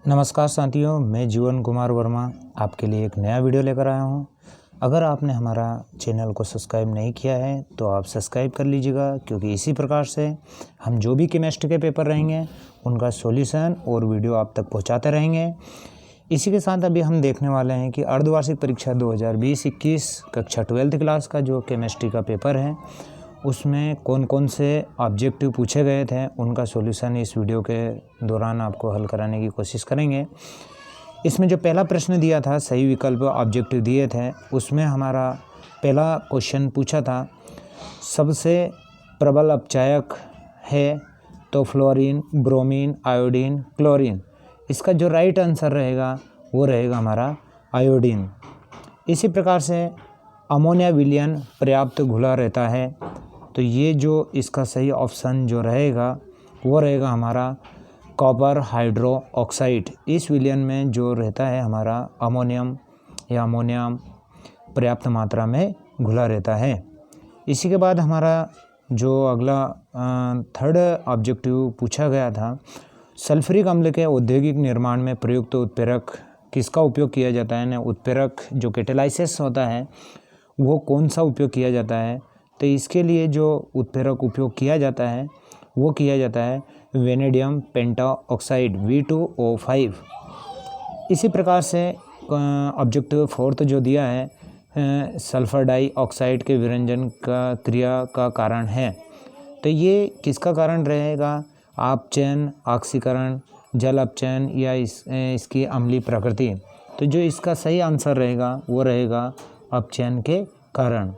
नमस्कार साथियों, मैं जीवन कुमार वर्मा आपके लिए एक नया वीडियो लेकर आया हूं। अगर आपने हमारा चैनल को सब्सक्राइब नहीं किया है तो आप सब्सक्राइब कर लीजिएगा, क्योंकि इसी प्रकार से हम जो भी केमिस्ट्री के पेपर रहेंगे उनका सॉल्यूशन और वीडियो आप तक पहुंचाते रहेंगे। इसी के साथ अभी हम देखने वाले हैं कि अर्धवार्षिक परीक्षा 2020-21 कक्षा 12th क्लास का जो केमिस्ट्री का पेपर है उसमें कौन कौन से ऑब्जेक्टिव पूछे गए थे, उनका सॉल्यूशन इस वीडियो के दौरान आपको हल कराने की कोशिश करेंगे। इसमें जो पहला प्रश्न दिया था, सही विकल्प ऑब्जेक्टिव दिए थे, उसमें हमारा पहला क्वेश्चन पूछा था सबसे प्रबल अपचायक है तो फ्लोरीन, ब्रोमीन, आयोडीन, क्लोरीन। इसका जो राइट आंसर रहेगा वो रहेगा हमारा आयोडीन। इसी प्रकार से अमोनिया विलयन पर्याप्त घुला रहता है, तो ये जो इसका सही ऑप्शन जो रहेगा वो रहेगा हमारा कॉपर हाइड्रो ऑक्साइड। इस विलयन में जो रहता है हमारा अमोनियम या अमोनियम पर्याप्त मात्रा में घुला रहता है। इसी के बाद हमारा जो अगला थर्ड ऑब्जेक्टिव पूछा गया था, सल्फ्यूरिक अम्ल के औद्योगिक निर्माण में प्रयुक्त उत्प्रेरक किसका उपयोग किया जाता है। उत्प्रेरक जो कैटालाइसिस होता है वो कौन सा उपयोग किया जाता है, तो इसके लिए जो उत्प्रेरक उपयोग किया जाता है वो किया जाता है वेनेडियम पेंटाऑक्साइड V2O5। इसी प्रकार से ऑब्जेक्टिव फोर्थ जो दिया है सल्फर डाइऑक्साइड के विरंजन का क्रिया का कारण है, तो ये किसका कारण रहेगा, अपचयन, ऑक्सीकरण, जल अपचयन या इसकी अम्लीय प्रकृति। तो जो इसका सही आंसर रहेगा वो रहेगा अपचयन के कारण।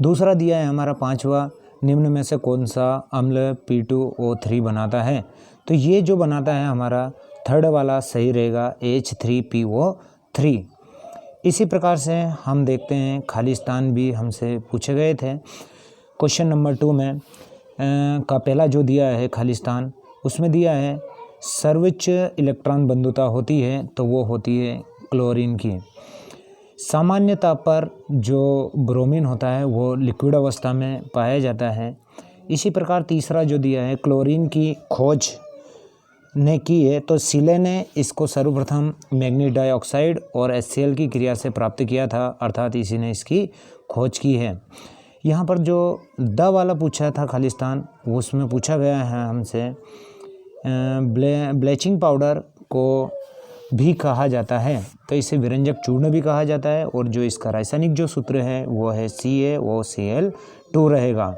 दूसरा दिया है हमारा पांचवा, निम्न में से कौन सा अम्ल P2O3 बनाता है, तो ये जो बनाता है हमारा थर्ड वाला सही रहेगा H3PO3। इसी प्रकार से हम देखते हैं खालिस्तान भी हमसे पूछे गए थे। क्वेश्चन नंबर 2 में का पहला जो दिया है खालिस्तान, उसमें दिया है सर्वोच्च इलेक्ट्रॉन बंधुता होती है तो वो होती है क्लोरीन की। सामान्यतः पर जो ब्रोमीन होता है वो लिक्विड अवस्था में पाया जाता है। इसी प्रकार तीसरा जो दिया है क्लोरीन की खोज ने की है, तो सीले ने इसको सर्वप्रथम मैग्नीज डाइऑक्साइड और HCl की क्रिया से प्राप्त किया था, अर्थात इसी ने इसकी खोज की है। यहाँ पर जो द वाला पूछा था खालिस्तान, उसमें पूछा गया है हमसे ब्लीचिंग पाउडर को भी कहा जाता है, तो इसे विरंजक चूर्ण भी कहा जाता है, और जो इसका रासायनिक जो सूत्र है वो है CaOCl2 रहेगा।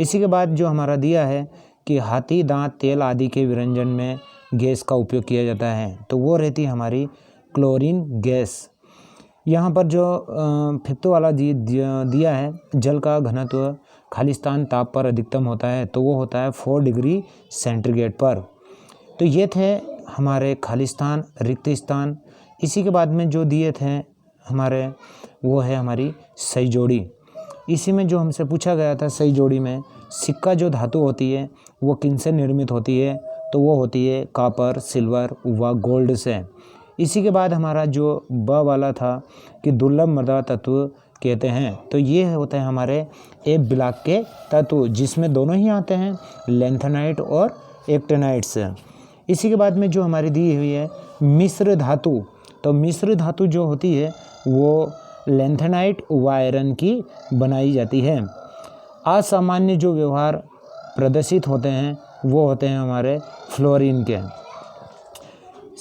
इसी के बाद जो हमारा दिया है कि हाथी दांत तेल आदि के विरंजन में गैस का उपयोग किया जाता है, तो वो रहती है हमारी क्लोरीन गैस। यहाँ पर जो फिफ्थ वाला दिया है जल का घनत्व खालिस्तान ताप पर अधिकतम होता है, तो वो होता है 4 डिग्री सेंटीग्रेड पर। तो ये थे हमारे खालिस्तान, रिक्त स्थान। इसी के बाद में जो दिए थे हमारे वो है हमारी सही जोड़ी। इसी में जो हमसे पूछा गया था सही जोड़ी में सिक्का जो धातु होती है वो किनसे निर्मित होती है, तो वो होती है कॉपर, सिल्वर व गोल्ड से। इसी के बाद हमारा जो ब वाला था कि दुर्लभ मृदा तत्व कहते हैं, तो ये होते हैं हमारे एक ब्लॉक के तत्व जिसमें दोनों ही आते हैं लैंथेनाइट और एक्टिनाइट से। इसी के बाद में जो हमारी दी हुई है मिश्र धातु, तो मिश्र धातु जो होती है वो लैंथेनाइट व आयरन की बनाई जाती है। असामान्य जो व्यवहार प्रदर्शित होते हैं वो होते हैं हमारे फ्लोरीन के।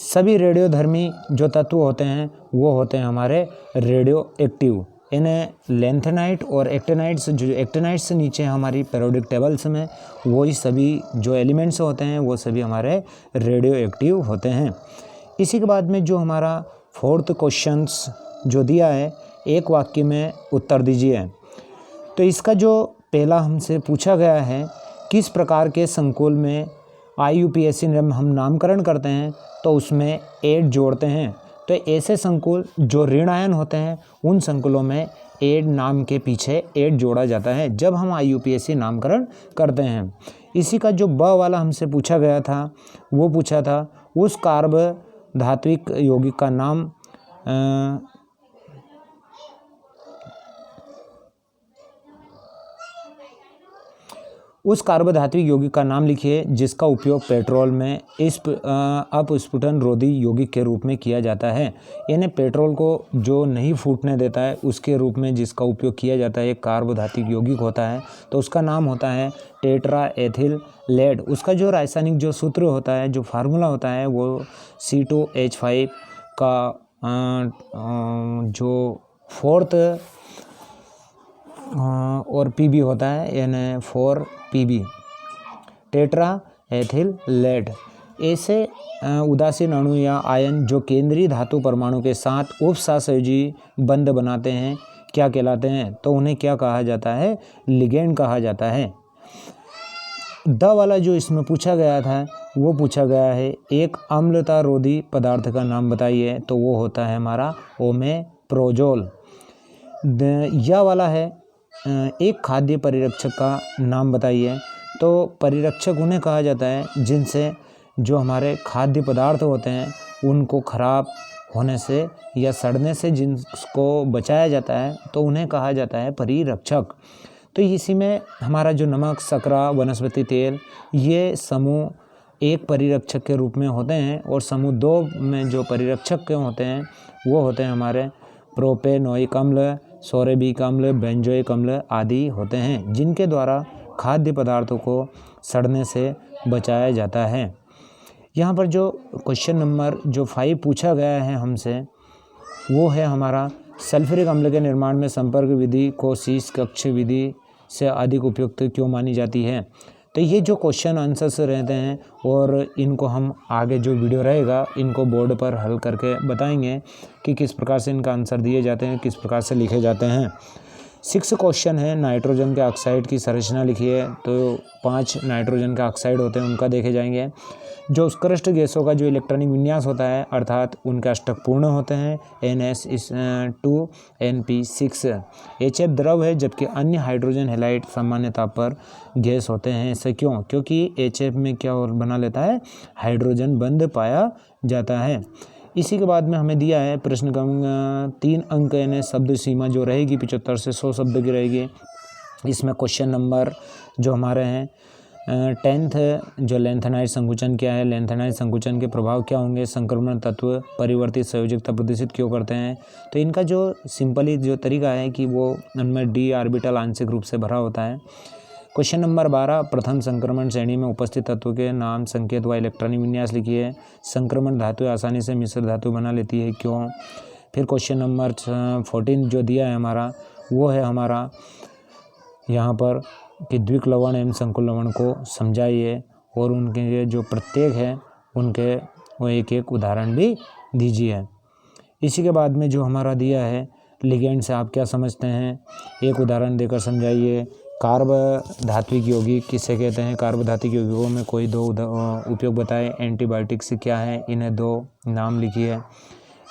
सभी रेडियोधर्मी जो तत्व होते हैं वो होते हैं हमारे रेडियो एक्टिव। इन्हें लैंथेनाइट और एक्टिनाइट से, जो एक्टिनाइट से नीचे हमारी पीरियोडिक टेबल्स में वही सभी जो एलिमेंट्स होते हैं वो सभी हमारे रेडियो एक्टिव होते हैं। इसी के बाद में जो हमारा फोर्थ क्वेश्चंस जो दिया है, एक वाक्य में उत्तर दीजिए। तो इसका जो पहला हमसे पूछा गया है किस प्रकार के संकुल में IUPAC जब हम नामकरण करते हैं तो उसमें 8 जोड़ते हैं, तो ऐसे संकुल जो ऋण आयन होते हैं उन संकुलों में 8 नाम के पीछे 8 जोड़ा जाता है जब हम IUPAC नामकरण करते हैं। इसी का जो ब वाला हमसे पूछा गया था वो पूछा था उस कार्ब धात्विक यौगिक का नाम उस कार्बोधात्विक यौगिक का नाम लिखिए जिसका उपयोग पेट्रोल में अपस्फुटन रोधी यौगिक के रूप में किया जाता है। यानी पेट्रोल को जो नहीं फूटने देता है उसके रूप में जिसका उपयोग किया जाता है एक कार्बोधात्विक यौगिक होता है, तो उसका नाम होता है टेट्रा एथिल लेड। उसका जो रासायनिक जो सूत्र होता है, जो फार्मूला होता है, वो C2H5 का जो 4th और Pb होता है, यानी 4Pb टेट्रा एथिल लेड। ऐसे उदासीन अणु या आयन जो केंद्रीय धातु परमाणु के साथ उपसहसंयोजी बंध बनाते हैं क्या कहलाते हैं? तो उन्हें क्या कहा जाता है? लिगेंड कहा जाता है। द वाला जो इसमें पूछा गया था वो पूछा गया है एक अम्लता रोधी पदार्थ का नाम बताइए, तो वो होता है हमारा ओमेप्रोजोल। यह वाला है एक खाद्य परिरक्षक का नाम बताइए, तो परिरक्षक उन्हें कहा जाता है जिनसे जो हमारे खाद्य पदार्थ होते हैं उनको खराब होने से या सड़ने से जिनको बचाया जाता है, तो उन्हें कहा जाता है परिरक्षक। तो इसी में हमारा जो नमक, शर्करा, वनस्पति तेल, ये समूह एक परिरक्षक के रूप में होते हैं, और समूह 2 में जो परिरक्षक के होते हैं वो होते हैं हमारे प्रोपेनोइक अम्ल, सोरेबिक अम्ल, बेंजोइक अम्ल आदि होते हैं, जिनके द्वारा खाद्य पदार्थों को सड़ने से बचाया जाता है। यहाँ पर जो क्वेश्चन नंबर जो 5 पूछा गया है हमसे वो है हमारा सल्फ्यूरिक अम्ल के निर्माण में संपर्क विधि को शीश कक्ष विधि से अधिक उपयुक्त क्यों मानी जाती है? तो ये जो क्वेश्चन आंसर्स रहते हैं और इनको हम आगे जो वीडियो रहेगा इनको बोर्ड पर हल करके बताएंगे कि किस प्रकार से इनका आंसर दिए जाते हैं, किस प्रकार से लिखे जाते हैं। 6 क्वेश्चन है नाइट्रोजन के ऑक्साइड की संरचना लिखिए, तो 5 नाइट्रोजन के ऑक्साइड होते हैं उनका देखे जाएंगे। जो उत्कृष्ट गैसों का जो इलेक्ट्रॉनिक विन्यास होता है अर्थात उनके अष्टक पूर्ण होते हैं NS2Np6। HF द्रव है जबकि अन्य हाइड्रोजन हैलाइड सामान्य ताप पर गैस होते हैं। ऐसे क्यों? क्योंकि HF में क्या और बना लेता है, हाइड्रोजन बंध पाया जाता है। इसी के बाद में हमें दिया है प्रश्न क्रमांक 3 अंक यानी शब्द सीमा जो रहेगी 75 से 100 शब्द की रहेगी। इसमें क्वेश्चन नंबर जो हमारे हैं 10th जो लेंथेनाइट संकुचन क्या है, लेंथेनाइट संकुचन के प्रभाव क्या होंगे, संक्रमण तत्व परिवर्तित संयोजकता प्रदर्शित क्यों करते हैं। तो इनका जो सिंपली जो तरीका है कि वो उनमें d ऑर्बिटल आंशिक रूप से भरा होता है। क्वेश्चन नंबर 12 प्रथम संक्रमण श्रेणी में उपस्थित तत्व के नाम, संकेत व इलेक्ट्रॉनिक विन्यास लिखिए। संक्रमण धातु आसानी से मिश्र धातु बना लेती है, क्यों? फिर क्वेश्चन नंबर 14 जो दिया है हमारा वो है हमारा यहाँ पर कि द्विक लवण एवं संकुल लवण को समझाइए और उनके जो प्रत्येक है उनके वो एक उदाहरण भी दीजिए। इसी के बाद में जो हमारा दिया है लिगेंड से आप क्या समझते हैं, एक उदाहरण देकर समझाइए। कार्बोधात्विक यौगिक किसे कहते हैं, कार्बोधात्विक यौगिकों में कोई 2 उपयोग बताएं। एंटीबायोटिक्स क्या है, इन्हें 2 नाम लिखिए।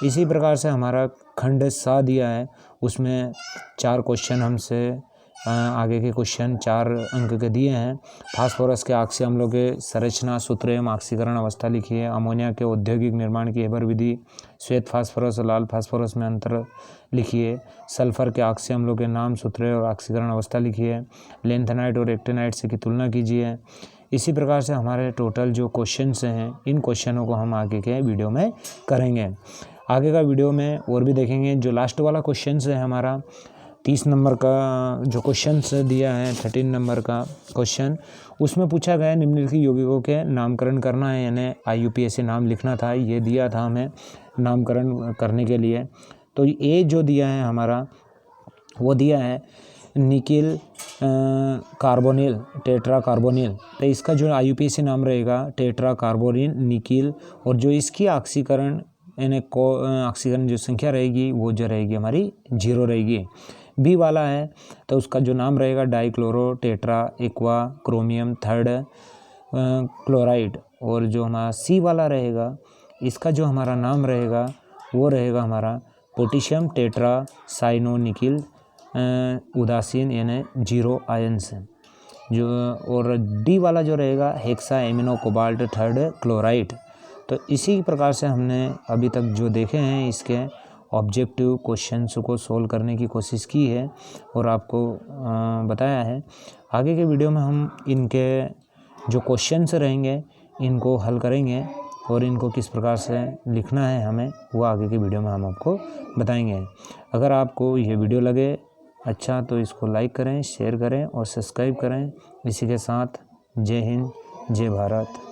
इसी प्रकार से हमारा खंड 7 दिया है, उसमें 4 क्वेश्चन हमसे आगे के क्वेश्चन 4 अंक के दिए हैं। फास्फोरस के ऑक्सीय अम्लों के संरचना, सूत्र एवं ऑक्सीकरण अवस्था लिखिए। अमोनिया के औद्योगिक निर्माण की हेबर विधि, श्वेत फास्फोरस और लाल फास्फोरस में अंतर लिखिए। सल्फर के ऑक्सीय अम्लों के नाम, सूत्र और ऑक्सीकरण अवस्था लिखिए। लेंथेनाइट और एक्टिनाइट से की तुलना कीजिए। इसी प्रकार से हमारे टोटल जो क्वेश्चन हैं इन क्वेश्चनों को हम आगे के वीडियो में करेंगे। आगे का वीडियो में और भी देखेंगे। जो लास्ट वाला क्वेश्चन है हमारा 30 नंबर का जो क्वेश्चन दिया है 13 नंबर का क्वेश्चन, उसमें पूछा गया निम्नलिखित यौगिकों के नामकरण करना है, यानी IUPAC नाम लिखना था। ये दिया था हमें नामकरण करने के लिए। तो ये जो दिया है हमारा वो दिया है निकिल कार्बोनिल, टेट्रा कार्बोनिल। तो इसका जो IUPAC नाम रहेगा टेट्रा कार्बोनिल निकिल, और जो इसकी ऑक्सीकरण यानी ऑक्सीकरण जो संख्या रहेगी वो जो रहेगी हमारी 0 रहेगी। बी वाला है तो उसका जो नाम रहेगा dichloro tetra aqua chromium 3rd chloride, और जो हमारा सी वाला रहेगा इसका जो हमारा नाम रहेगा वो रहेगा हमारा पोटेशियम टेट्रा साइनो निकिल उदासीन यानी 0 आयंस जो, और डी वाला जो रहेगा hexa amino cobalt 3rd chloride. तो इसी प्रकार से हमने अभी तक जो देखे हैं इसके ऑब्जेक्टिव क्वेश्चंस को सोल्व करने की कोशिश की है और आपको बताया है। आगे के वीडियो में हम इनके जो क्वेश्चंस रहेंगे इनको हल करेंगे और इनको किस प्रकार से लिखना है हमें, वो आगे के वीडियो में हम आपको बताएंगे। अगर आपको ये वीडियो लगे अच्छा तो इसको लाइक करें, शेयर करें और सब्सक्राइब करें। इसी के साथ जय हिंद, जय भारत।